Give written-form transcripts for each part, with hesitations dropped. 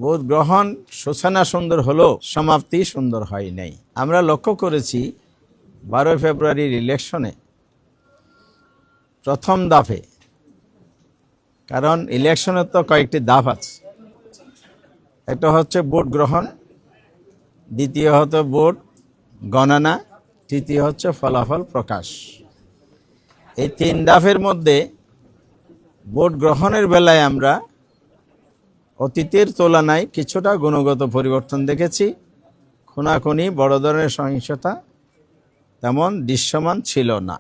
Vote গ্রহণ সূচনা সুন্দর হলেও সমাপ্তি সুন্দর হয় নাই। আমরা লক্ষ্য করেছি 12 ফেব্রুয়ারির ইলেকশনে প্রথম ধাপে, কারণ ইলেকশনে তো কয়েকটি ধাপ আছে, একটা হচ্ছে ভোট গ্রহণ, দ্বিতীয় হচ্ছে ভোট গণনা, তৃতীয় হচ্ছে ফলাফল প্রকাশ। এই 3 ধাপের মধ্যে ভোট গ্রহণের বেলায় আমরা অতীতের তুলনায় কিছুটা গুণগত পরিবর্তন দেখেছি। খুনাখুনি, বড় ধরনের সহিংসতা তেমন দৃশ্যমান ছিল না।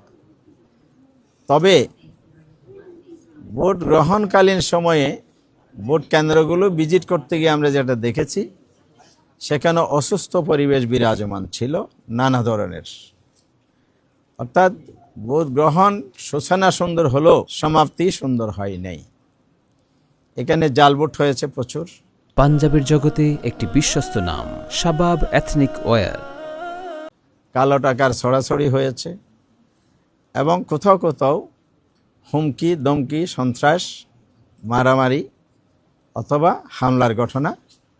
তবে ভোট গ্রহণকালীন সময়ে ভোট কেন্দ্রগুলো ভিজিট করতে গিয়ে আমরা যেটা দেখেছি, সেখানে অসুস্থ পরিবেশ বিরাজমান ছিল নানা ধরনের। অর্থাৎ ভোট গ্রহণ সূচনা সুন্দর হলেও সমাপ্তি সুন্দর হয় নাই। এখানে জাল ভোট হয়েছে প্রচুর। পাঞ্জাবের জগতে একটি বিশ্বস্ত নাম শাবাব এথনিক ওয়্যার। কালো টাকার ছড়াছড়ি হয়েছে এবং কোথাও কোথাও হুমকি, দমকি, সন্ত্রাস, মারামারি অথবা হামলার ঘটনা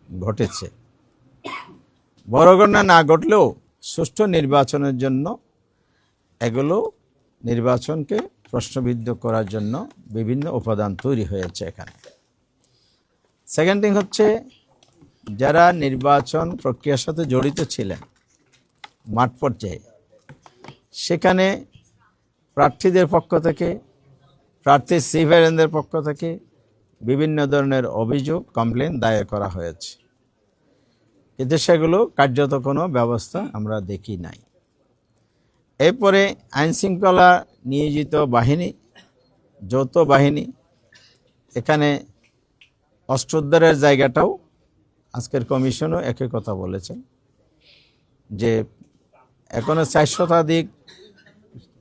ঘটেছে। বড় ঘটনা না ঘটলেও সুষ্ঠু নির্বাচনের জন্য এগুলো নির্বাচনকে প্রশ্নবিদ্ধ করার জন্য বিভিন্ন উপাদান তৈরি হয়েছে এখানে। সেকেন্ড থিং হচ্ছে, যারা নির্বাচন প্রক্রিয়ার সাথে জড়িত ছিলেন মাঠ পর্যায়ে, সেখানে প্রার্থীদের পক্ষ থেকে, প্রার্থীর সিভিলিয়ানদের পক্ষ থেকে বিভিন্ন ধরনের অভিযোগ, কমপ্লেন দায়ের করা হয়েছে, কিন্তু সেগুলো কার্যত কোনো ব্যবস্থা আমরা দেখি নাই। এরপরে আইনশৃঙ্খলা নিয়োজিত বাহিনী, যৌথ বাহিনী, এখানে অস্ত্র উদ্ধারের জায়গাটাও আজকের কমিশনও একই কথা বলেছেন যে এখনো 4 শতাধিক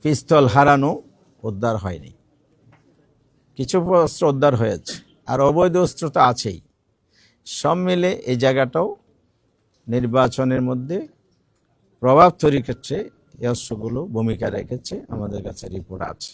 পিস্তল হারানো উদ্ধার হয়নি। কিছু অস্ত্র উদ্ধার হয়েছে, আর অবৈধ অস্ত্র তো আছেই। সব মিলে এই জায়গাটাও নির্বাচনের মধ্যে প্রভাব তৈরির ক্ষেত্রে এই অস্ত্রগুলো ভূমিকা রেখেছে, আমাদের কাছে রিপোর্ট আছে।